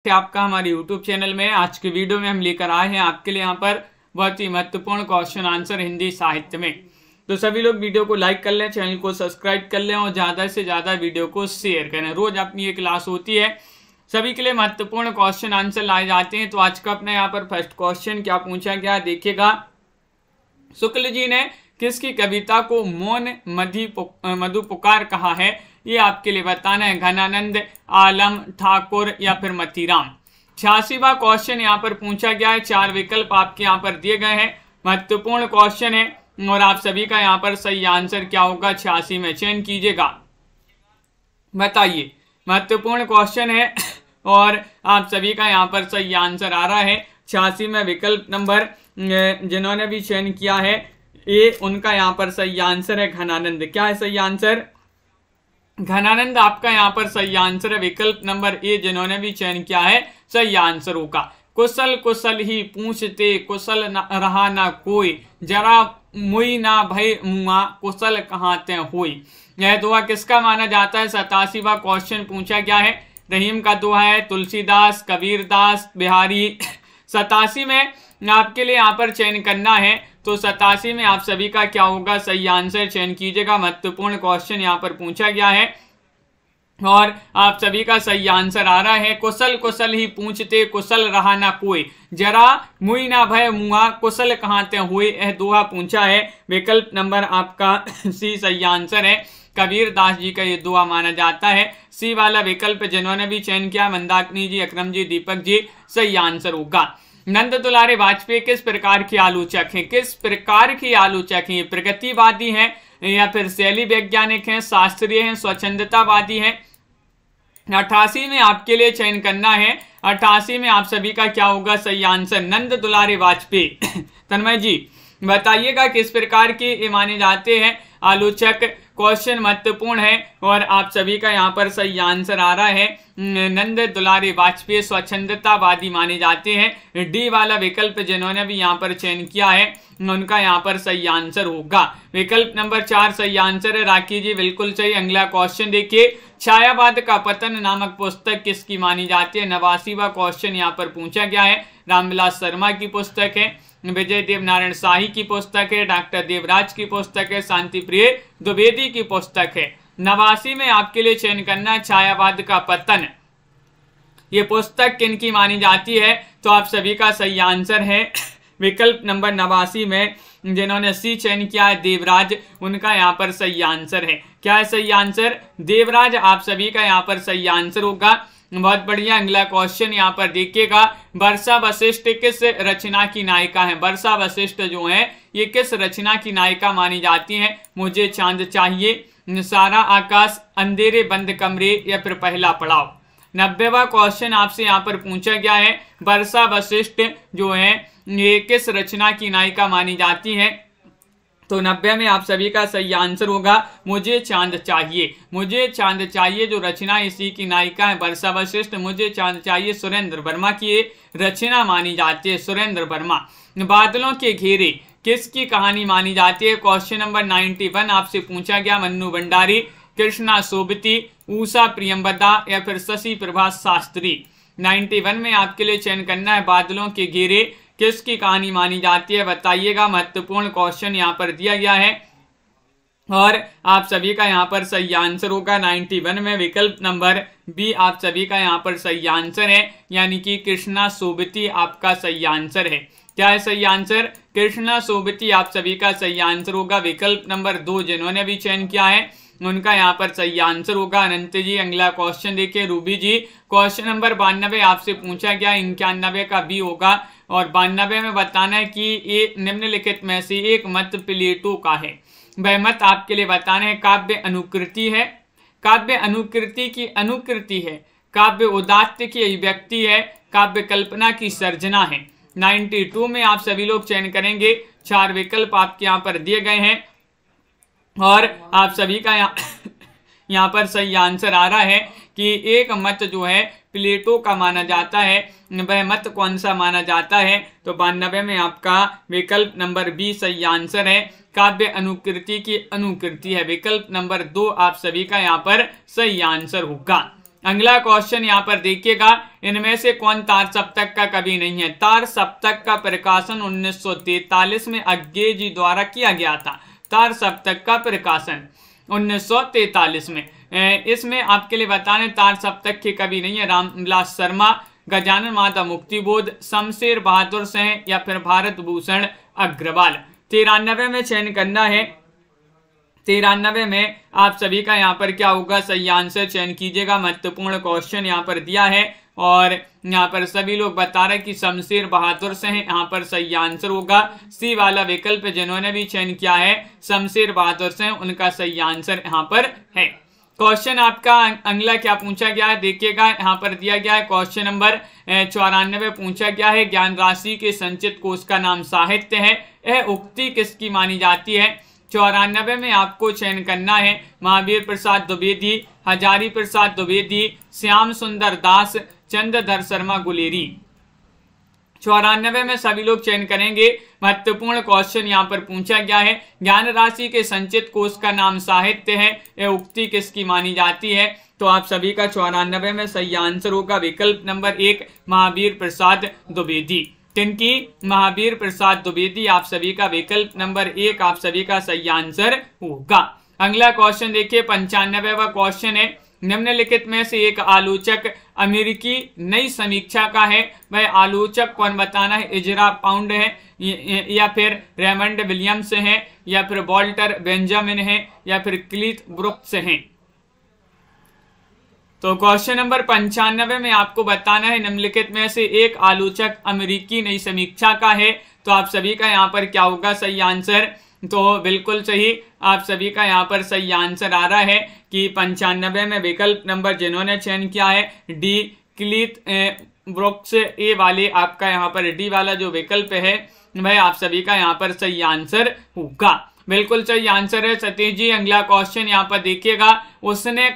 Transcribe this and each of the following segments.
आपका हमारे YouTube channel में। आज के वीडियो में हम लेकर आए हैं आपके लिए यहाँ पर बहुत ही महत्वपूर्ण क्वेश्चन आंसर हिंदी साहित्य में। तो सभी लोग वीडियो को लाइक कर लें, चैनल को सब्सक्राइब कर लें और ज़्यादा से ज़्यादा वीडियो को शेयर करें। रोज अपनी ये क्लास होती है, सभी के लिए महत्वपूर्ण क्वेश्चन आंसर लाए जाते हैं। तो आज का अपने यहाँ पर फर्स्ट क्वेश्चन क्या पूछा गया देखिएगा। शुक्ल जी ने किसकी कविता को मौन मधु पुकार कहा है, ये आपके लिए बताना है। घनानंद, आलम, ठाकुर या फिर मतीराम। 86वां क्वेश्चन यहाँ पर पूछा गया है। 4 विकल्प आपके यहाँ पर दिए गए हैं। महत्वपूर्ण क्वेश्चन है और आप सभी का यहाँ पर सही आंसर क्या होगा 86 में चयन कीजिएगा। बताइए, महत्वपूर्ण क्वेश्चन है और आप सभी का यहाँ पर सही आंसर आ रहा है 86 में। विकल्प नंबर जिन्होंने भी चयन किया है ये उनका यहाँ पर सही आंसर है घनानंद। क्या है सही आंसर? घनानंद आपका यहाँ पर सही आंसर है। विकल्प नंबर ए जिन्होंने भी चयन किया है सही आंसर होगा। कुशल कुशल ही पूछते कुशल रहा ना कोई, जरा मुई ना भय मुआ कुशल कहाँ ते हुई। यह दोहा किसका माना जाता है? 87वां क्वेश्चन पूछा गया है। रहीम का दोहा है, तुलसीदास, कबीरदास, बिहारी। 87 में आपके लिए यहाँ पर चयन करना है, तो 87 में आप सभी का क्या होगा सही आंसर चयन कीजिएगा। महत्वपूर्ण क्वेश्चन यहाँ पर पूछा गया है और आप सभी का सही आंसर आ रहा है। कुशल कुशल ही पूछते कुशल रहा ना कोई, जरा मुई ना भय मुआ कुशल कहाँ ते हुए, यह दोहा पूछा है। विकल्प नंबर आपका सी सही आंसर है। कबीरदास जी का ये दोहा माना जाता है। सी वाला विकल्प जिन्होंने भी चयन किया, मंदाकिनी जी, अकरम जी, दीपक जी, सही आंसर होगा। नंद दुलारे वाजपेयी किस प्रकार के आलोचक हैं? किस प्रकार की आलोचक हैं? प्रगतिवादी हैं या फिर शैली वैज्ञानिक हैं, शास्त्रीय हैं, स्वच्छंदतावादी हैं? 88 में आपके लिए चयन करना है। 88 में आप सभी का क्या होगा सही आंसर? नंद दुलारे वाजपेयी। तन्मय जी बताइएगा किस प्रकार के माने जाते हैं आलोचक। क्वेश्चन महत्वपूर्ण है और आप सभी का यहाँ पर सही आंसर आ रहा है। नंद दुलारे वाजपेयी स्वच्छंदतावादी माने जाते हैं। डी वाला विकल्प जिन्होंने भी यहाँ पर चयन किया है उनका यहाँ पर सही आंसर होगा। विकल्प नंबर 4 सही आंसर है। राखी जी बिल्कुल सही। अगला क्वेश्चन देखिए, छायावाद का पतन नामक पुस्तक किसकी मानी जाती है? 89वां क्वेश्चन यहाँ पर पूछा गया है। रामविलास शर्मा की पुस्तक है, विजय देव नारायण शाही की पुस्तक है, डॉक्टर देवराज की पुस्तक है, शांति प्रिय द्विवेदी की पुस्तक है। 89 में आपके लिए चयन करना छायावाद का पतन, ये पुस्तक किनकी मानी जाती है? तो आप सभी का सही आंसर है विकल्प नंबर 89 में जिन्होंने सी चयन किया है देवराज, उनका यहाँ पर सही आंसर है। क्या है सही आंसर? देवराज आप सभी का यहाँ पर सही आंसर होगा। बहुत बढ़िया। अगला क्वेश्चन यहाँ पर देखिएगा, वर्षा वशिष्ठ किस रचना की नायिका है? वर्षा वशिष्ठ जो है ये किस रचना की नायिका मानी जाती है? मुझे चांद चाहिए, सारा आकाश, अंधेरे बंद कमरे या फिर पहला पड़ाव। 90वां क्वेश्चन आपसे यहाँ पर पूछा गया है, वर्षा वशिष्ठ जो है ये किस रचना की नायिका मानी जाती है? तो 90 में आप सभी का सही आंसर होगा मुझे चांद चाहिए। मुझे चांद चाहिए जो रचना इसी की नायिका है वर्षा वशिष्ठ। मुझे चांद चाहिए सुरेंद्र वर्मा की रचना मानी जाती है, सुरेंद्र वर्मा। बादलों के घेरे किसकी कहानी मानी जाती है? क्वेश्चन नंबर 91 आपसे पूछा गया। मन्नू भंडारी, कृष्णा सोबती, उषा प्रियंवदा या फिर शशि प्रभा शास्त्री। 91 में आपके लिए चयन करना है। बादलों के घेरे किसकी कहानी मानी जाती है बताइएगा। महत्वपूर्ण क्वेश्चन यहाँ पर दिया गया है और आप सभी का यहाँ पर सही आंसर होगा 91 में। विकल्प नंबर बी आप सभी का यहाँ पर सही आंसर है, यानी कि कृष्णा सोबती आपका सही आंसर है। क्या है सही आंसर? कृष्णा सोबती आप सभी का सही आंसर होगा। विकल्प नंबर 2 जिन्होंने भी चयन किया है उनका यहाँ पर सही आंसर होगा। अनंत जी अगला क्वेश्चन देखिए। रूबी जी क्वेश्चन नंबर 92 आपसे पूछा गया। 91 का बी होगा और 92 में बताना है कि ये निम्नलिखित में से एक मत प्लेटो का है। वह मत आपके लिए बताना है। काव्य अनुकृति है, काव्य अनुकृति की अनुकृति है, काव्य उदात्त की अभिव्यक्ति है, काव्य कल्पना की सर्जना है। 92 में आप सभी लोग चयन करेंगे। 4 विकल्प आपके यहाँ पर दिए गए हैं और आप सभी का यहाँ पर सही आंसर आ रहा है कि एक मत जो है प्लेटो का माना जाता है। वह मत कौन सा माना जाता है? तो 92 में आपका विकल्प नंबर बी सही आंसर है। काव्य अनुकृति की अनुकृति है। विकल्प नंबर 2 आप सभी का यहाँ पर सही आंसर होगा। अगला क्वेश्चन यहाँ पर देखिएगा, इनमें से कौन तार सप्तक का कवि नहीं है? तार सप्तक का प्रकाशन 1943 में अज्ञे जी द्वारा किया गया था। तार सप्तक का प्रकाशन 1943 में। इसमें आपके लिए बताने तार सप्तक के कवि नहीं है रामविलास शर्मा, गजानन माता मुक्तिबोध, शमशेर बहादुर सिंह या फिर भारत भूषण अग्रवाल। 93 में चयन करना है। 93 में आप सभी का यहाँ पर क्या होगा? सही आंसर चयन कीजिएगा। महत्वपूर्ण क्वेश्चन यहाँ पर दिया है और यहाँ पर सभी लोग बता रहे हैं कि शमशेर बहादुर सिंह यहाँ पर सही आंसर होगा। सी वाला विकल्प जिन्होंने भी चयन किया है शमशेर बहादुर सिंह, उनका सही आंसर यहाँ पर है। क्वेश्चन आपका अगला क्या पूछा गया है देखिएगा, यहाँ पर दिया गया है क्वेश्चन नंबर 94 पूछा गया है, ज्ञान राशि के संचित कोश का नाम साहित्य है। यह उक्ति किसकी मानी जाती है? 94 में आपको चयन करना है महावीर प्रसाद द्विवेदी, हजारी प्रसाद द्विवेदी, श्याम सुंदर दास, चंद्रधर शर्मा गुलेरी। 94 में सभी लोग चयन करेंगे। महत्वपूर्ण क्वेश्चन यहाँ पर पूछा गया है, ज्ञान राशि के संचित कोश का नाम साहित्य है, यह उक्ति किसकी मानी जाती है? तो आप सभी का 94 में सही आंसर होगा विकल्प नंबर 1 महावीर प्रसाद द्विवेदी। किनकी? महावीर प्रसाद द्विवेदी। आप सभी का विकल्प नंबर 1 आप सभी का सही आंसर होगा। अगला क्वेश्चन देखिए, 95वां क्वेश्चन है, निम्नलिखित में से एक आलोचक अमेरिकी नई समीक्षा का है। वह आलोचक कौन बताना है? इजरा पाउंड है या फिर रेमंड विलियम्स है या फिर वॉल्टर बेंजामिन है या फिर क्लीथ ब्रुक्स है। तो क्वेश्चन नंबर 95 में आपको बताना है निम्नलिखित में से एक आलोचक अमेरिकी नई समीक्षा का है। तो आप सभी का यहाँ पर क्या होगा सही आंसर? तो बिल्कुल सही, आप सभी का यहाँ पर सही आंसर आ रहा है कि 95 में विकल्प नंबर जिन्होंने चयन किया है डी क्लीथ ब्रुक्स, ए वाले आपका यहाँ पर डी वाला जो विकल्प है वह आप सभी का यहाँ पर सही आंसर होगा। बिल्कुल सही आंसर है सतीश जी। अगला क्वेश्चन यहाँ पर देखिएगा, उसने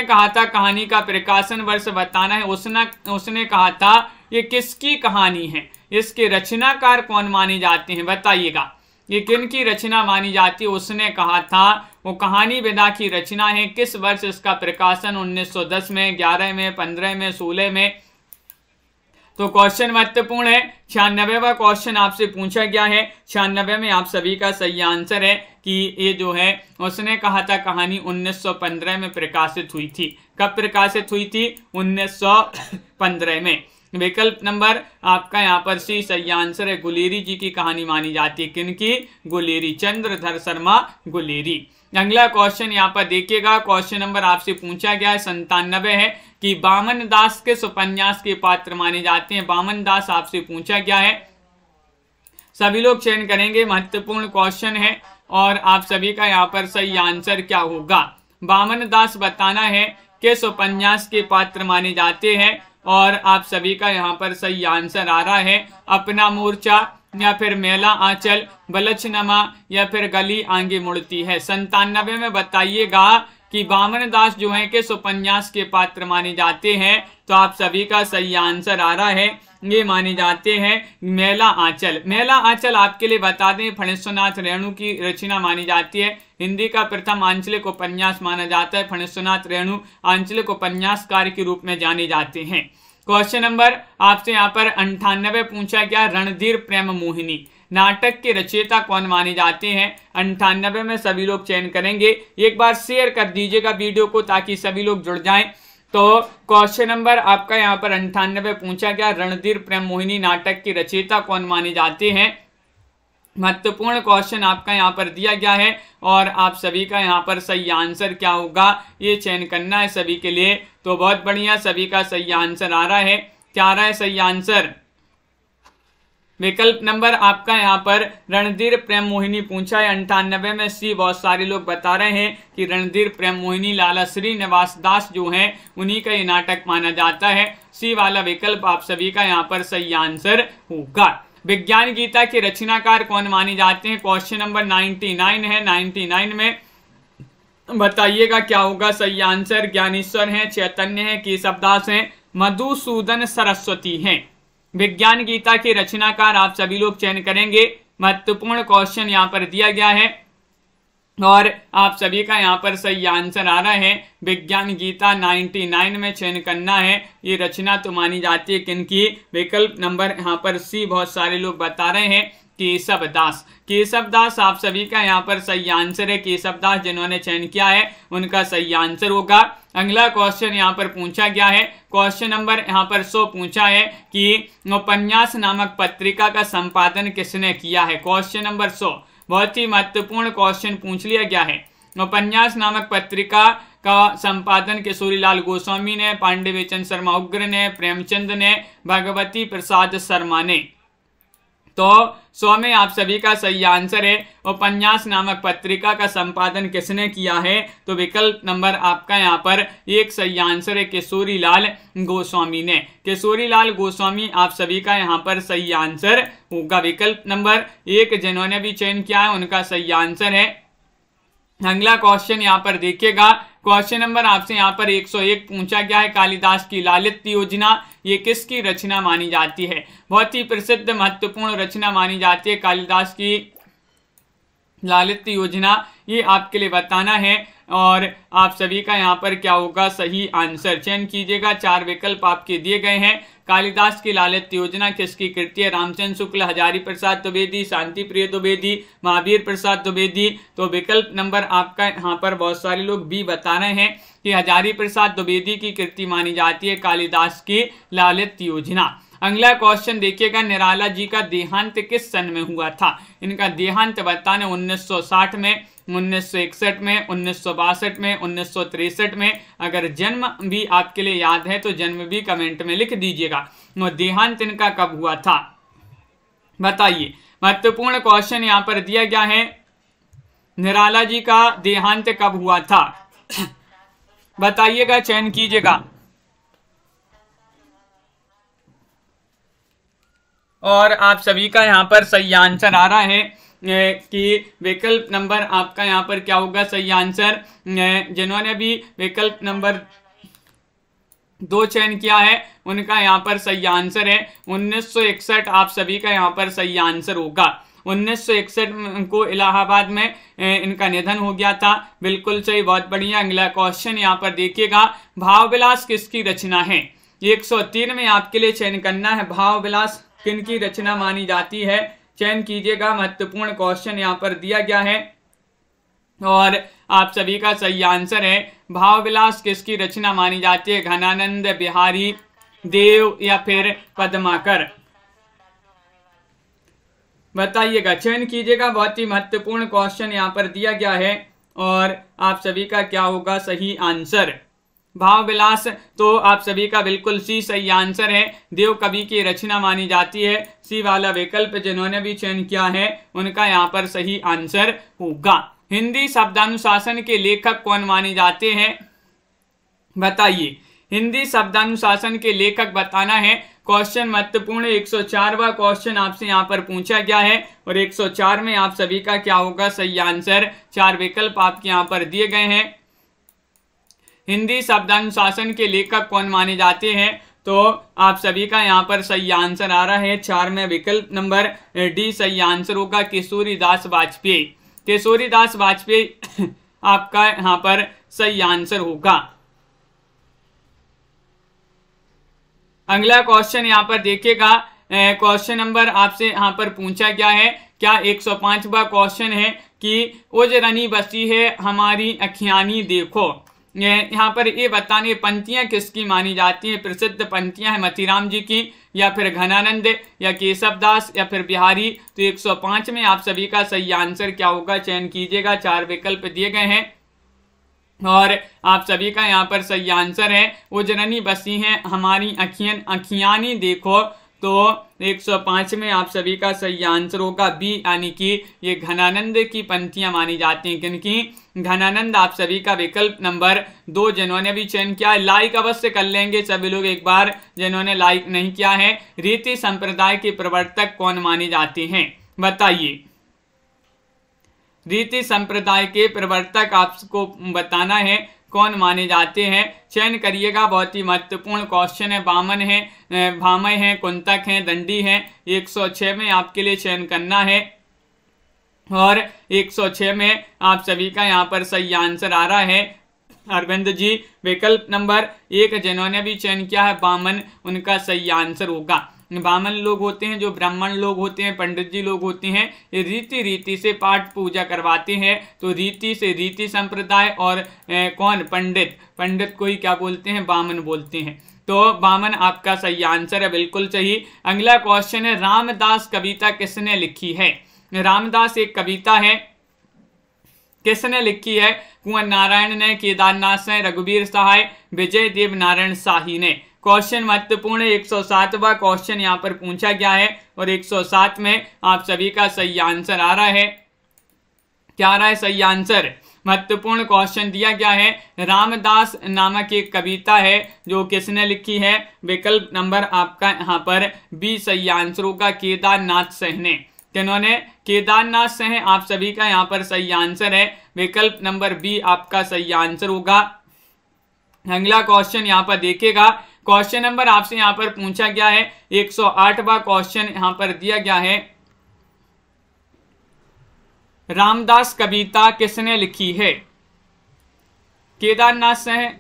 कहा था कहानी का प्रकाशन वर्ष बताना है। उसने कहा था ये किसकी कहानी है? इसके रचनाकार कौन माने जाते हैं? बताइएगा ये किन की रचना मानी जाती है? उसने कहा था वो कहानी विधा की रचना है। किस वर्ष इसका प्रकाशन? 1910 में, 11 में, 15 में, 16 में। तो क्वेश्चन महत्वपूर्ण है। 96वां क्वेश्चन आपसे पूछा गया है। 96 में आप सभी का सही आंसर है कि ये जो है उसने कहा था कहानी 1915 में प्रकाशित हुई थी। कब प्रकाशित हुई थी? 1915 में। विकल्प नंबर आपका यहाँ पर सी सही आंसर है। गुलेरी जी की कहानी मानी जाती है। किनकी? गुलेरी, चंद्रधर शर्मा गुलेरी। अगला क्वेश्चन यहाँ पर देखिएगा, क्वेश्चन नंबर आपसे पूछा गया है 97 है कि बामन दास किस उपन्यास के पात्र माने जाते हैं? बामन दास आपसे पूछा गया है। सभी लोग चयन करेंगे। महत्वपूर्ण क्वेश्चन है और आप सभी का यहाँ पर सही आंसर क्या होगा? बामन दास बताना है किस उपन्यास के पात्र माने जाते हैं और आप सभी का यहाँ पर सही आंसर आ रहा है अपना मोर्चा या फिर मेला आंचल, बलछनमा या फिर गली आगे मुड़ती है। 97 में बताइएगा कि बामन दास जो है किस उपन्यास के पात्र माने जाते हैं। तो आप सभी का सही आंसर आ रहा है, ये माने जाते हैं मेला आंचल। मेला आंचल आपके लिए बता दें फणीश्वरनाथ रेणु की रचना मानी जाती है। हिंदी का प्रथम आंचलिक उपन्यास माना जाता है। फणीश्वरनाथ रेणु आंचलिक उपन्यासकार के रूप में जाने जाते हैं। क्वेश्चन नंबर आपसे यहाँ पर 98 पूछा गया, रणधीर प्रेम मोहिनी नाटक के रचयिता कौन माने जाते हैं? 98 में सभी लोग चयन करेंगे। एक बार शेयर कर दीजिएगा वीडियो को ताकि सभी लोग जुड़ जाएं। तो क्वेश्चन नंबर आपका यहाँ पर 98 पूछा गया, रणधीर प्रेम मोहिनी नाटक के रचयिता कौन माने जाते हैं? महत्वपूर्ण क्वेश्चन आपका यहाँ पर दिया गया है और आप सभी का यहाँ पर सही आंसर क्या होगा ये चयन करना है सभी के लिए। तो बहुत बढ़िया, सभी का सही आंसर आ रहा है। क्या आ रहा है सही आंसर? विकल्प नंबर आपका यहाँ पर रणधीर प्रेम मोहिनी पूछा है। 98 में सी बहुत सारे लोग बता रहे हैं कि रणधीर प्रेम मोहिनी लाला श्रीनिवास दास जो हैं उन्हीं का ये नाटक माना जाता है। सी वाला विकल्प आप सभी का यहाँ पर सही आंसर होगा। विज्ञान गीता के रचनाकार कौन माने जाते हैं? क्वेश्चन नंबर 99 है। 99 में बताइएगा क्या होगा सही आंसर? ज्ञानेश्वर हैं, चैतन्य हैं, केशवदास हैं, मधुसूदन सरस्वती हैं। विज्ञान गीता के रचनाकार आप सभी लोग चयन करेंगे। महत्वपूर्ण क्वेश्चन यहाँ पर दिया गया है। और आप सभी का यहाँ पर सही आंसर आ रहा है विज्ञान गीता 99 में चयन करना है। ये रचना तो मानी जाती है किनकी? विकल्प नंबर यहाँ पर सी बहुत सारे लोग बता रहे हैं केशव दास। केशव दास आप सभी का यहाँ पर सही आंसर है। केशव दास जिन्होंने चयन किया है उनका सही आंसर होगा। अगला क्वेश्चन यहाँ पर पूछा गया है, क्वेश्चन नंबर यहाँ पर 100 पूछा है कि उपन्यास नामक पत्रिका का संपादन किसने किया है। क्वेश्चन नंबर 100 बहुत ही महत्वपूर्ण क्वेश्चन पूछ लिया गया है। उपन्यास नामक पत्रिका का संपादन किशोरीलाल गोस्वामी ने, पांडे शर्मा उग्र ने, प्रेमचंद ने, भगवती प्रसाद शर्मा ने। तो 100 में आप सभी का सही आंसर है उपन्यास नामक पत्रिका का संपादन किसने किया है। तो विकल्प नंबर आपका यहाँ पर एक सही आंसर है किशोरीलाल गोस्वामी ने। किशोरीलाल गोस्वामी आप सभी का यहाँ पर सही आंसर होगा। विकल्प नंबर 1 जिन्होंने भी चयन किया है उनका सही आंसर है। अगला क्वेश्चन यहाँ पर देखिएगा, क्वेश्चन नंबर आपसे यहाँ पर 101 पूछा गया है, कालिदास की लालित योजना ये किसकी रचना मानी जाती है। बहुत ही प्रसिद्ध महत्वपूर्ण रचना मानी जाती है कालिदास की लालित योजना, ये आपके लिए बताना है और आप सभी का यहाँ पर क्या होगा सही आंसर चयन कीजिएगा। 4 विकल्प आपके दिए गए हैं। कालिदास की लालित योजना किसकी कृति है? रामचंद्र शुक्ल, हजारी प्रसाद द्विवेदी, शांति प्रिय द्विवेदी, महावीर प्रसाद द्विवेदी। तो विकल्प नंबर आपका यहाँ पर बहुत सारे लोग भी बता रहे हैं कि हजारी प्रसाद द्विवेदी की कृति मानी जाती है कालिदास की लालित योजना। अगला क्वेश्चन देखिएगा, निराला जी का देहांत किस सन में हुआ था। इनका देहांत बताने 1960 में, 1961 में, 1962 में, 1963 में। अगर जन्म भी आपके लिए याद है तो जन्म भी कमेंट में लिख दीजिएगा। देहांत इनका कब हुआ था बताइए। महत्वपूर्ण क्वेश्चन यहाँ पर दिया गया है, निराला जी का देहांत कब हुआ था बताइएगा, चयन कीजिएगा। और आप सभी का यहाँ पर सही आंसर आ रहा है कि विकल्प नंबर आपका यहाँ पर क्या होगा सही आंसर। जिन्होंने भी विकल्प नंबर 2 चयन किया है उनका यहाँ पर सही आंसर है 1961। आप सभी का यहाँ पर सही आंसर होगा। 1961 को इलाहाबाद में इनका निधन हो गया था। बिल्कुल सही, बहुत बढ़िया। अगला क्वेश्चन यहाँ पर देखिएगा, भाव विलास किसकी रचना है। 103 में आपके लिए चयन करना है, भाव विलास किनकी रचना मानी जाती है, चयन कीजिएगा। महत्वपूर्ण क्वेश्चन यहाँ पर दिया गया है और आप सभी का सही आंसर है भाव विलास किसकी रचना मानी जाती है, घनानंद, बिहारी देव या फिर पद्माकर। बताइएगा, चयन कीजिएगा। बहुत ही महत्वपूर्ण क्वेश्चन यहाँ पर दिया गया है और आप सभी का क्या होगा सही आंसर। भाव विलास तो आप सभी का बिल्कुल सी सही आंसर है, देव कवि की रचना मानी जाती है। सी वाला विकल्प जिन्होंने भी चयन किया है उनका यहाँ पर सही आंसर होगा। हिंदी शब्दानुशासन के लेखक कौन माने जाते हैं बताइए। हिंदी शब्दानुशासन के लेखक बताना है। क्वेश्चन महत्वपूर्ण 104वां क्वेश्चन आपसे यहाँ पर पूछा गया है और 104 में आप सभी का क्या होगा सही आंसर। 4 विकल्प आपके यहाँ पर दिए गए हैं। हिंदी शब्दानुशासन के लेखक कौन माने जाते हैं, तो आप सभी का यहाँ पर सही आंसर आ रहा है 4 में विकल्प नंबर डी सही आंसर होगा, किशोरीदास वाजपेयी। किशोरीदास वाजपेयी आपका यहाँ पर सही आंसर होगा। अगला क्वेश्चन यहाँ पर देखिएगा, क्वेश्चन नंबर आपसे यहाँ पर पूछा गया है, क्या 105वां क्वेश्चन है कि उजरनी बसी है हमारी अखियानी देखो। यहाँ पर ये बताने पंक्तियां किसकी मानी जाती हैं। प्रसिद्ध पंक्तियां हैं मतीराम जी की या फिर घनानंद या केशव दास या फिर बिहारी। तो 105 में आप सभी का सही आंसर क्या होगा चयन कीजिएगा। 4 विकल्प दिए गए हैं और आप सभी का यहाँ पर सही आंसर है उजरनी बसी हैं हमारी अखियानी देखो। तो 105 में आप सभी का सही आंसर होगा बी, यानी कि ये घनानंद की पंक्तियां मानी जाती हैं। क्योंकि घनानंद आप सभी का विकल्प नंबर 2 जिन्होंने भी चयन किया है लाइक अवश्य कर लेंगे सभी लोग एक बार, जिन्होंने लाइक नहीं किया है। रीति संप्रदाय के प्रवर्तक कौन माने जाते हैं बताइए। रीति संप्रदाय के प्रवर्तक आपको बताना है कौन माने जाते हैं, चयन करिएगा। बहुत ही महत्वपूर्ण क्वेश्चन है। वामन है, भामय है, कुंतक है, दंडी है। 106 में आपके लिए चयन करना है और 106 में आप सभी का यहाँ पर सही आंसर आ रहा है अरविंद जी। विकल्प नंबर 1 जिन्होंने भी चयन किया है बामन, उनका सही आंसर होगा। बामन लोग होते हैं जो ब्राह्मण लोग होते हैं, पंडित जी लोग होते हैं, ये रीति से पाठ पूजा करवाते हैं। तो रीति से रीति संप्रदाय और कौन पंडित को ही क्या बोलते हैं, बामन बोलते हैं। तो बामन आपका सही आंसर है, बिल्कुल सही। अगला क्वेश्चन है रामदास कविता किसने लिखी है। रामदास एक कविता है, किसने लिखी है। कुंवर नारायण ने, केदारनाथ ने, रघुवीर सहाय, विजय देव नारायण शाही ने। क्वेश्चन महत्वपूर्ण है। 107वां क्वेश्चन यहाँ पर पूछा गया है और 107 में आप सभी का सही आंसर आ रहा है। क्या आ रहा है सही आंसर। महत्वपूर्ण क्वेश्चन दिया गया है। रामदास नामक एक कविता है जो किसने लिखी है। विकल्प नंबर आपका यहाँ पर बी सही आंसर होगा, केदारनाथ सिंह ने। किन्होंने, केदारनाथ सिंह आप सभी का यहाँ पर सही आंसर है। विकल्प नंबर बी आपका सही आंसर होगा। अगला क्वेश्चन यहाँ पर देखिएगा। क्वेश्चन नंबर आपसे यहाँ पर पूछा गया है 108वां क्वेश्चन यहाँ पर दिया गया है। रामदास कविता किसने लिखी है। केदारनाथ सिंह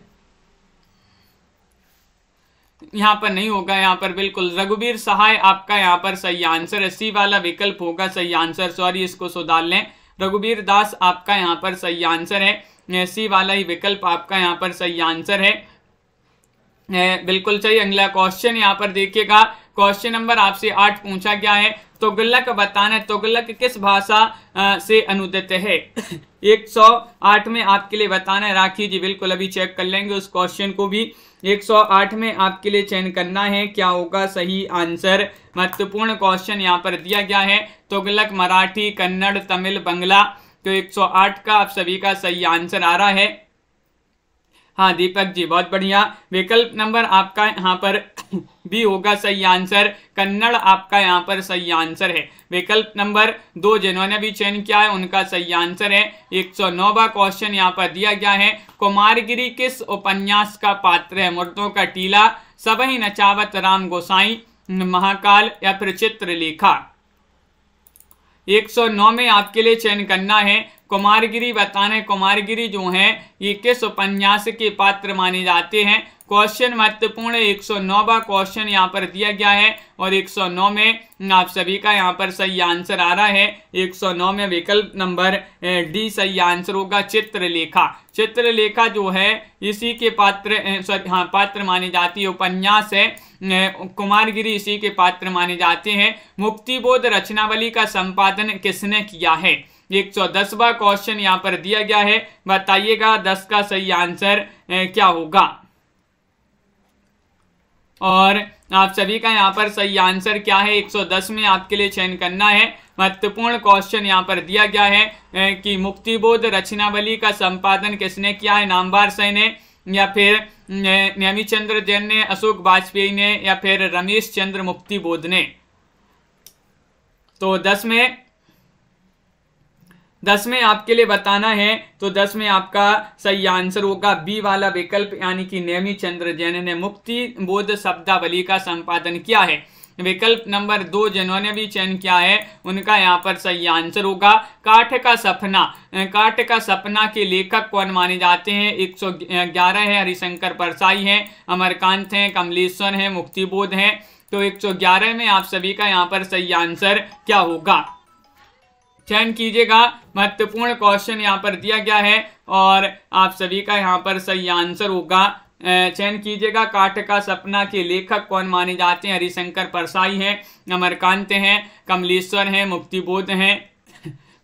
यहाँ पर नहीं होगा, यहाँ पर बिल्कुल रघुवीर सहाय आपका यहाँ पर सही आंसर है। सी वाला विकल्प होगा सही आंसर, सॉरी इसको सुधार लें। रघुवीर दास आपका यहाँ पर सही आंसर है, सी वाला ही विकल्प आपका यहाँ पर सही आंसर है, बिल्कुल सही। अगला क्वेश्चन यहाँ पर देखिएगा। क्वेश्चन नंबर आपसे 8 पूछा गया है। तुगलक बताना, तुगलक किस भाषा से अनुदित है। 108 में आपके लिए बताना है। राखी जी बिल्कुल अभी चेक कर लेंगे उस क्वेश्चन को भी। 108 में आपके लिए चयन करना है क्या होगा सही आंसर। महत्वपूर्ण क्वेश्चन यहाँ पर दिया गया है। तुगलक मराठी, कन्नड़, तमिल, बंगला। तो 108 का आप सभी का सही आंसर आ रहा है। हाँ दीपक जी बहुत बढ़िया। विकल्प नंबर आपका यहाँ पर बी होगा सही आंसर, कन्नड़ आपका यहाँ पर सही आंसर है। विकल्प नंबर 2 जिन्होंने भी चयन किया है उनका सही आंसर है। 109वां क्वेश्चन यहाँ पर दिया गया है। कुमारगिरी किस उपन्यास का पात्र है। मुर्दों का टीला, सबही नचावत राम गोसाई, महाकाल या फिर चित्रलेखा। 109 में आपके लिए चयन करना है। कुमारगिरी बताना है। कुमारगिरी जो है ये किस उपन्यास के पात्र माने जाते हैं। क्वेश्चन महत्वपूर्ण है। 109वां क्वेश्चन यहाँ पर दिया गया है और 109 में आप सभी का यहाँ पर सही आंसर आ रहा है। 109 में विकल्प नंबर डी सही आंसर होगा, चित्रलेखा। चित्रलेखा जो है इसी के पात्र मानी जाती है, उपन्यास है। कुमारगिरी इसी के पात्र माने जाते हैं। मुक्तिबोध रचनावली का संपादन किसने किया है। 110वां क्वेश्चन यहाँ पर दिया गया है। बताइएगा 10 का सही आंसर क्या होगा। और आप सभी का यहाँ पर सही आंसर क्या है 110 में आपके लिए चयन करना है। महत्वपूर्ण क्वेश्चन यहाँ पर दिया गया है कि मुक्तिबोध रचनावली का संपादन किसने किया है। नामवर सिंह ने, या फिर नेमिचंद्र जैन ने, अशोक वाजपेयी ने, या फिर रमेश चंद्र मुक्तिबोध ने। तो 10 में आपके लिए बताना है। तो 10 में आपका सही आंसर होगा बी वाला विकल्प, यानी कि नेमिचंद्र जैन ने मुक्तिबोध शब्दावली का संपादन किया है। विकल्प नंबर 2 जिन्होंने भी चयन किया है उनका यहाँ पर सही आंसर होगा काठ का सपना। काठ का सपना के लेखक कौन माने जाते हैं। 111 है, हरिशंकर परसाई हैं, अमरकांत हैं, कमलेश्वर हैं, मुक्तिबोध हैं। तो 111 में आप सभी का यहाँ पर सही आंसर क्या होगा, चयन कीजिएगा। महत्वपूर्ण क्वेश्चन यहाँ पर दिया गया है और आप सभी का यहाँ पर सही आंसर होगा, चयन कीजिएगा। काठ का सपना के लेखक कौन माने जाते हैं। हरिशंकर परसाई हैं, अमरकांत हैं, कमलेश्वर हैं, मुक्तिबोध हैं।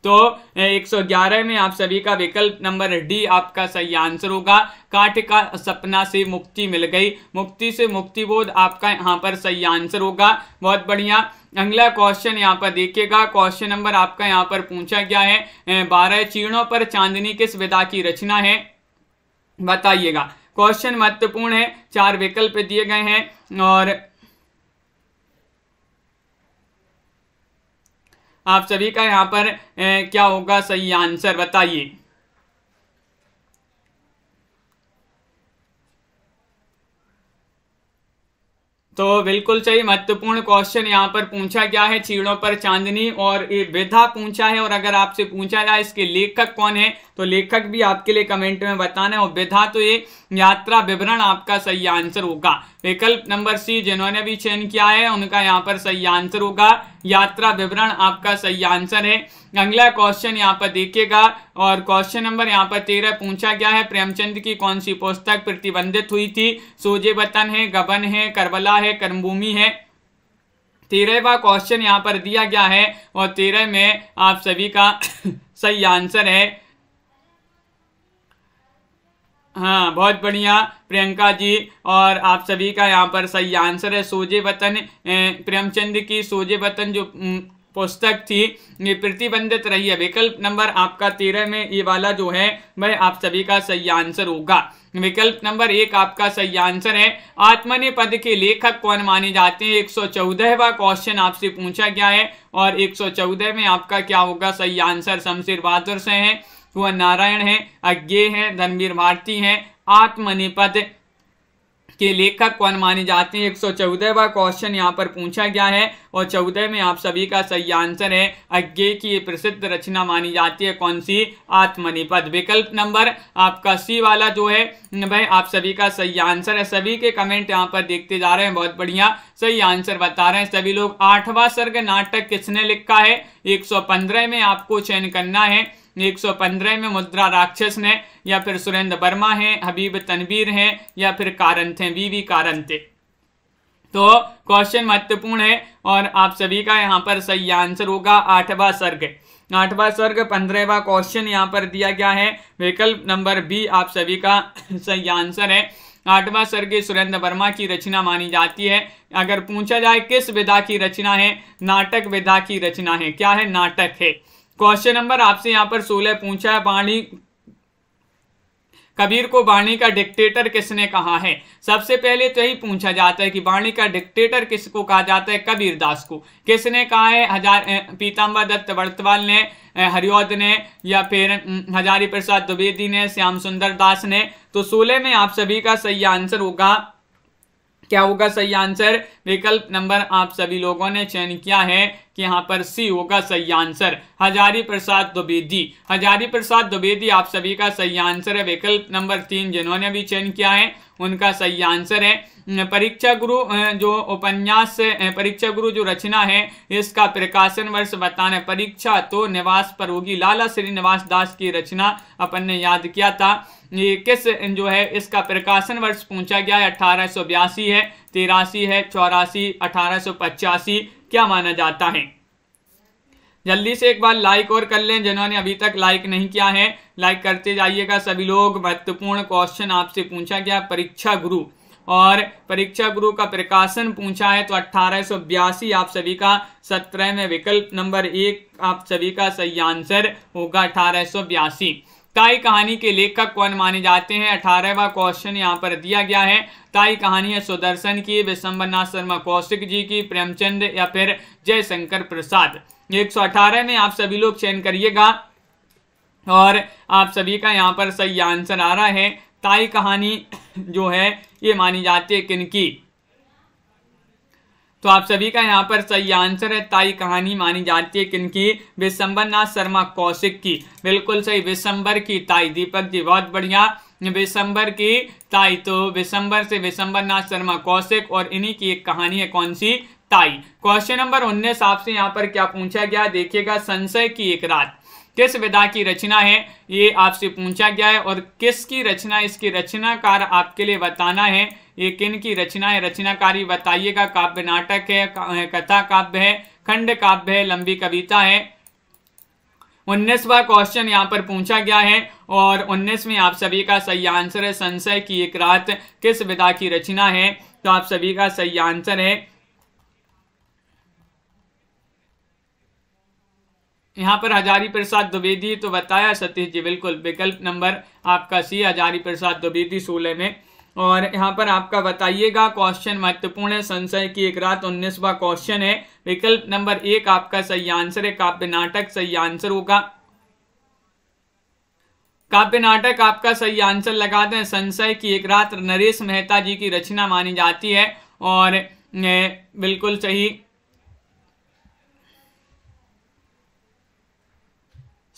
तो 111 में आप सभी का विकल्प नंबर डी आपका सही आंसर होगा। काठ का सपना से मुक्ति मिल गई, मुक्ति से मुक्तिबोध आपका यहाँ पर सही आंसर होगा। बहुत बढ़िया। अगला क्वेश्चन यहाँ पर देखिएगा। क्वेश्चन नंबर आपका यहाँ पर पूछा गया है 12 चीणों पर चांदनी किस विधा की रचना है, बताइएगा। क्वेश्चन महत्वपूर्ण है, 4 विकल्प दिए गए हैं और आप सभी का यहाँ पर क्या होगा सही आंसर, बताइए। तो बिल्कुल सही, महत्वपूर्ण क्वेश्चन यहाँ पर पूछा गया है, चीड़ों पर चांदनी, और ये विधा पूछा है। और अगर आपसे पूछा जाए इसके लेखक कौन है, तो लेखक भी आपके लिए कमेंट में बताना है। और विधा तो ये यात्रा विवरण आपका सही आंसर होगा। विकल्प नंबर सी जिन्होंने भी चयन किया है उनका यहाँ पर सही आंसर होगा, यात्रा विवरण आपका सही आंसर है। अगला क्वेश्चन यहाँ पर देखिएगा, और क्वेश्चन नंबर यहाँ पर 13 पूछा गया है, प्रेमचंद की कौन सी पुस्तक प्रतिबंधित हुई थी? सोजे वतन है, गबन है, करबला है, कर्मभूमि है। 13वां क्वेश्चन यहाँ पर दिया गया है और 13 में आप सभी का सही आंसर है। हाँ, बहुत बढ़िया प्रियंका जी, और आप सभी का यहाँ पर सही आंसर है सोजे वतन। प्रेमचंद की सोजे वतन जो पुस्तक थी ये प्रतिबंधित रही है। विकल्प नंबर आपका 13 में ये वाला जो है वह आप सभी का सही आंसर होगा। विकल्प नंबर 1 आपका सही आंसर है। आत्मनेपद के लेखक कौन माने जाते हैं? 114वां क्वेश्चन आपसे पूछा गया है, और 114 में आपका क्या होगा सही आंसर? शमशेर बहादुर से है, कुंवर नारायण है, अज्ञेय है, धर्मवीर भारती है। आत्मनेपद के लेखक कौन माने जाते हैं? 114वां क्वेश्चन यहाँ पर पूछा गया है, और 14 में आप सभी का सही आंसर है अज्ञेय की प्रसिद्ध रचना मानी जाती है कौन सी? आत्मनेपद। विकल्प नंबर आपका सी वाला जो है वह आप सभी का सही आंसर है। सभी के कमेंट यहाँ पर देखते जा रहे हैं, बहुत बढ़िया सही आंसर बता रहे हैं सभी लोग। 8वां सर्ग नाटक किसने लिखा है? 115 में आपको चयन करना है। 115 में मुद्रा राक्षस ने, या फिर सुरेंद्र वर्मा है, हबीब तनवीर है, या फिर कारंथ है, वीवी कारंथ। तो क्वेश्चन महत्वपूर्ण है और आप सभी का यहाँ पर सही आंसर होगा 8वां सर्ग। 8वां सर्ग 15वां क्वेश्चन यहाँ पर दिया गया है। विकल्प नंबर बी आप सभी का सही आंसर है। 8वां सर्ग सुरेंद्र वर्मा की रचना मानी जाती है। अगर पूछा जाए किस विधा की रचना है? नाटक विधा की रचना है। क्या है? नाटक है। क्वेश्चन नंबर आपसे यहाँ पर 16 पूछा है, वाणी कबीर को वाणी का डिक्टेटर किसने कहा है? सबसे पहले तो यही पूछा जाता है कि वाणी का डिक्टेटर किसको कहा जाता है? कबीर दास को। किसने कहा है? पीताम्बर दत्त बड़तवाल ने, हरिऔध ने, या फिर हजारी प्रसाद द्विवेदी ने, श्याम सुंदर दास ने। तो 16 में आप सभी का सही आंसर होगा, क्या होगा सही आंसर? विकल्प नंबर आप सभी लोगों ने चयन किया है कि यहाँ पर सी होगा सही आंसर, हजारी प्रसाद द्विवेदी। हजारी प्रसाद द्विवेदी आप सभी का सही आंसर है। विकल्प नंबर 3 जिन्होंने भी चयन किया है उनका सही आंसर है। परीक्षा गुरु जो उपन्यास, परीक्षा गुरु जो रचना है इसका प्रकाशन वर्ष बताना है। परीक्षा तो निवास पर होगी, लाला श्रीनिवास दास की रचना अपन ने याद किया था। ये किस जो है इसका प्रकाशन वर्ष पूछा गया है? 1882 है, 83 है, 84, 1885 क्या माना जाता है? जल्दी से एक बार लाइक और कर लें जिन्होंने अभी तक लाइक नहीं किया है, लाइक करते जाइएगा सभी लोग। महत्वपूर्ण क्वेश्चन आपसे पूछा गया परीक्षा गुरु, और परीक्षा गुरु का प्रकाशन पूछा है तो 1882 आप सभी का 17 में विकल्प नंबर 1 आप सभी का सही आंसर होगा 1882। ताई कहानी के लेखक कौन माने जाते हैं? 18वां क्वेश्चन यहाँ पर दिया गया है। ताई कहानी है सुदर्शन की, विशंबरनाथ शर्मा कौशिक जी की, प्रेमचंद, या फिर जयशंकर प्रसाद। 118 में आप सभी लोग चयन करिएगा, और आप सभी का यहाँ पर सही आंसर आ रहा है। ताई कहानी जो है ये मानी जाती है किनकी? तो आप सभी का यहाँ पर सही आंसर है, ताई कहानी मानी जाती है किनकी? विशंबरनाथ शर्मा कौशिक की। बिल्कुल सही, विशंबर की ताई। दीपक जी बहुत बढ़िया, विशंबर की ताई। तो विशंबर से विशंबरनाथ शर्मा कौशिक, और इन्हीं की एक कहानी है कौन सी? ताई। क्वेश्चन नंबर 19 आपसे यहाँ पर क्या पूछा गया देखिएगा, संशय की एक रात किस विधा की रचना है? ये आपसे पूछा गया है, और किसकी रचना, इसकी रचनाकार आपके लिए बताना है। ये किन की रचना है? रचनाकारी बताइएगा। काव्य नाटक है, कथा काव्य है, खंड काव्य है, लंबी कविता है। 19वां क्वेश्चन यहाँ पर पूछा गया है, और 19 में आप सभी का सही आंसर है संशय की एक रात किस विधा की रचना है? तो आप सभी का सही आंसर है यहाँ पर हजारी प्रसाद द्विवेदी। तो बताया सतीश जी, बिल्कुल विकल्प नंबर आपका सी हजारी प्रसाद द्विवेदी 16 में। और यहाँ पर आपका बताइएगा, क्वेश्चन महत्वपूर्ण है, संशय की एक रात 19वां क्वेश्चन है। विकल्प नंबर 1 आपका सही आंसर है, काव्य नाटक सही आंसर होगा। काव्य नाटक आपका सही आंसर लगा दें। संशय की एक रात नरेश मेहता जी की रचना मानी जाती है, और बिल्कुल सही।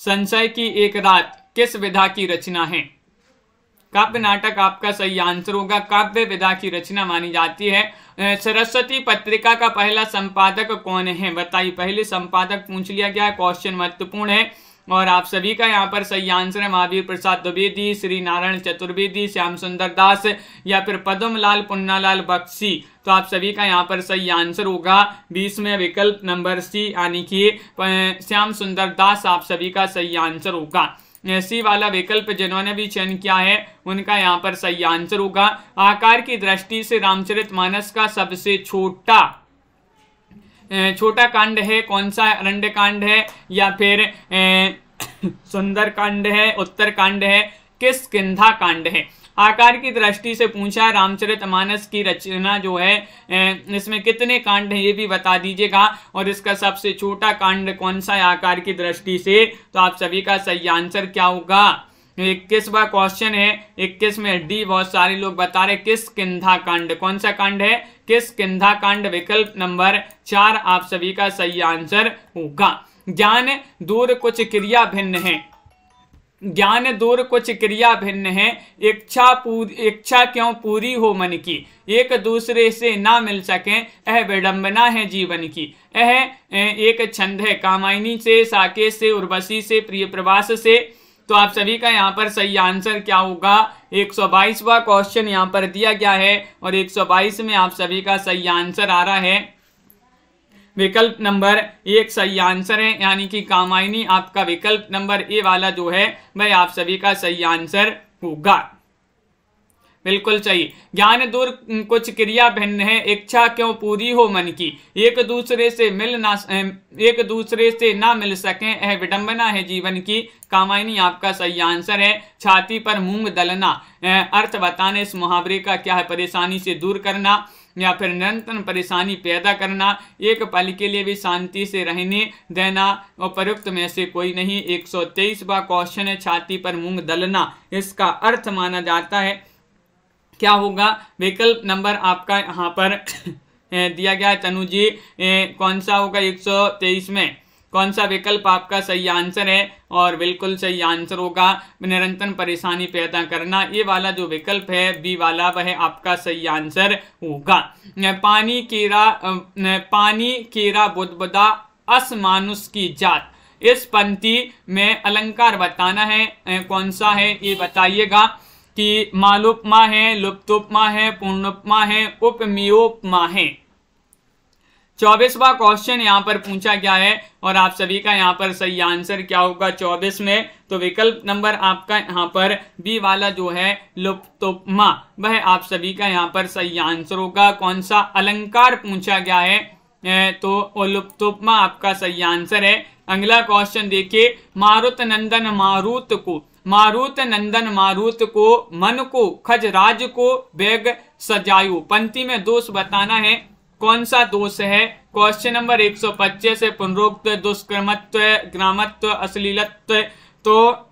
संशय की एक रात किस विधा की रचना है? काव्य नाटक आपका सही आंसर होगा। काव्य विधा की रचना मानी जाती है। सरस्वती पत्रिका का पहला संपादक कौन है? बताइए। पहले संपादक पूछ लिया गया है, क्वेश्चन महत्वपूर्ण है और आप सभी का यहाँ पर सही आंसर है महावीर प्रसाद द्विवेदी, श्री नारायण चतुर्वेदी, श्याम सुंदर दास या फिर पद्मलाल पुन्नालाल बख्शी। तो आप सभी का यहाँ पर सही आंसर होगा 20 में विकल्प नंबर सी, यानी कि श्याम सुंदर दास आप सभी का सही आंसर होगा। सी वाला विकल्प जिन्होंने भी चयन किया है उनका यहाँ पर सही आंसर होगा। आकार की दृष्टि से रामचरितमानस का सबसे छोटा कांड है कौन सा? अरण्य कांड है या फिर सुंदर कांड है, उत्तर कांड है, किष्किंधा कांड है? आकार की दृष्टि से पूछा, रामचरितमानस की रचना जो है इसमें कितने कांड हैं ये भी बता दीजिएगा और इसका सबसे छोटा कांड कौन सा है आकार की दृष्टि से? तो आप सभी का सही आंसर क्या होगा? 21वां क्वेश्चन है, 21 में डी बहुत सारे लोग बता रहे किष्किंधा कांड। कौन सा कांड है? किष्किंधा कांड, विकल्प नंबर 4 आप सभी का सही आंसर होगा। ज्ञान दूर कुछ क्रिया भिन्न है। ज्ञान दूर कुछ क्रिया भिन्न है, इच्छा क्यों पूरी हो मन की, एक दूसरे से ना मिल सके यह विडंबना है जीवन की। यह एक छंद है कामायनी से, साकेत से, उर्वशी से, प्रिय प्रवास से। तो आप सभी का यहाँ पर सही आंसर क्या होगा? 122वां क्वेश्चन यहाँ पर दिया गया है और 122 में आप सभी का सही आंसर आ रहा है विकल्प नंबर 1 सही आंसर है, यानी कि कामायनी आपका विकल्प नंबर ए वाला जो है वह आप सभी का सही आंसर होगा। बिल्कुल सही। ज्ञान दूर कुछ क्रिया भिन्न है, इच्छा क्यों पूरी हो मन की, एक दूसरे से ना मिल सके यह विडंबना है जीवन की। कामायनी आपका सही आंसर है। छाती पर मूंग दलना, अर्थ बताने इस मुहावरे का क्या है? परेशानी से दूर करना या फिर निरंतर परेशानी पैदा करना, एक पल के लिए भी शांति से रहने देना, उपयुक्त में से कोई नहीं। 123वां क्वेश्चन है, छाती पर मूंग दलना, इसका अर्थ माना जाता है क्या होगा? विकल्प नंबर आपका यहाँ पर दिया गया है तनु जी, कौन सा होगा? 123 में कौन सा विकल्प आपका सही आंसर है? और बिल्कुल सही आंसर होगा निरंतर परेशानी पैदा करना। ये वाला जो विकल्प है बी वाला वह आपका सही आंसर होगा। पानी केरा बुदबुदा असमानुष की जात, इस पंक्ति में अलंकार बताना है कौन सा है ये बताइएगा कि मालोपमा है, लुप्तोपमा है, पूर्णोपमा है, उपमेयोपमा है। 24वां क्वेश्चन यहाँ पर पूछा गया है और आप सभी का यहाँ पर सही आंसर क्या होगा 24 में? तो विकल्प नंबर आपका यहाँ पर बी वाला जो है लुप्तोपमा वह आप सभी का यहाँ पर सही आंसर होगा। कौन सा अलंकार पूछा गया है? तो लुप्तोपमा आपका सही आंसर है। अगला क्वेश्चन देखिए, मारुत नंदन मारुत को मन को खजराज को बैग सजायु, पंक्ति में दोष बताना है कौन सा दोष है? क्वेश्चन नंबर 125 है, पुनरोक्त, दुष्कर्मत्व, ग्रामत्व, अश्लीलत्व। तो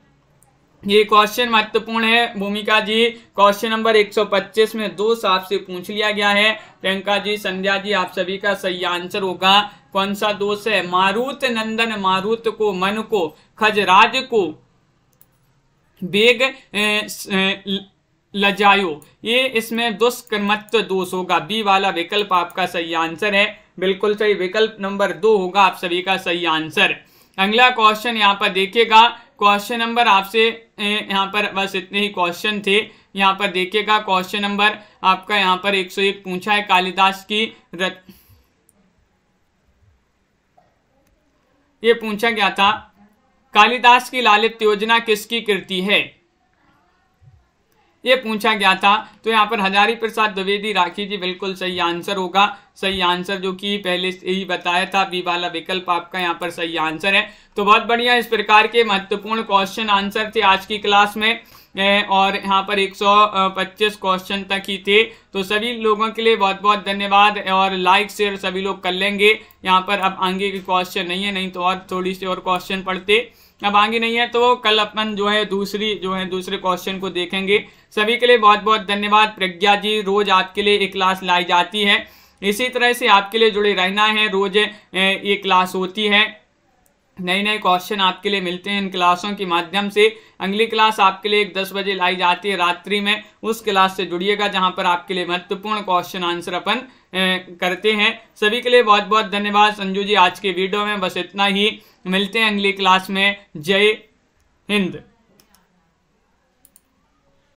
ये क्वेश्चन महत्वपूर्ण है भूमिका जी। क्वेश्चन नंबर 125 में दोष आपसे पूछ लिया गया है। प्रियंका जी, संध्या जी, आप सभी का सही आंसर होगा कौन सा दोष है? मारुत नंदन मारुत को मन को खजराज को बेग लजायो, ये इसमें दुष्कर्मत्व दोष होगा। बी वाला विकल्प आपका सही आंसर है। बिल्कुल सही, विकल्प नंबर 2 होगा आप सभी का सही आंसर। अगला क्वेश्चन यहाँ पर देखिएगा, क्वेश्चन नंबर आपसे यहाँ पर बस इतने ही क्वेश्चन थे। यहाँ पर देखिएगा क्वेश्चन नंबर आपका यहाँ पर 101 पूछा है, कालिदास की ये पूछा गया था, कालिदास की लालित योजना किसकी कृति है? ये पूछा गया था। तो यहाँ पर हजारी प्रसाद द्विवेदी राखी जी बिल्कुल सही आंसर होगा। सही आंसर जो कि पहले से ही बताया था, बी वाला विकल्प आपका यहाँ पर सही आंसर है। तो बहुत बढ़िया, इस प्रकार के महत्वपूर्ण क्वेश्चन आंसर थे आज की क्लास में और यहाँ पर 125 क्वेश्चन तक ही थे। तो सभी लोगों के लिए बहुत बहुत धन्यवाद और लाइक शेयर सभी लोग कर लेंगे। यहाँ पर अब आगे के क्वेश्चन नहीं है, नहीं तो और थोड़ी सी और क्वेश्चन पढ़ते। अब आगे नहीं है तो कल अपन दूसरे क्वेश्चन को देखेंगे। सभी के लिए बहुत बहुत धन्यवाद। प्रज्ञा जी, रोज आपके लिए एक क्लास लाई जाती है, इसी तरह से आपके लिए जुड़े रहना है। रोज ये क्लास होती है, नए नए क्वेश्चन आपके लिए मिलते हैं इन क्लासों के माध्यम से। अगली क्लास आपके लिए 10 बजे लाई जाती है रात्रि में, उस क्लास से जुड़िएगा जहां पर आपके लिए महत्वपूर्ण क्वेश्चन आंसर अपन करते हैं। सभी के लिए बहुत बहुत धन्यवाद। संजू जी आज के वीडियो में बस इतना ही, मिलते हैं अगली क्लास में। जय हिंद।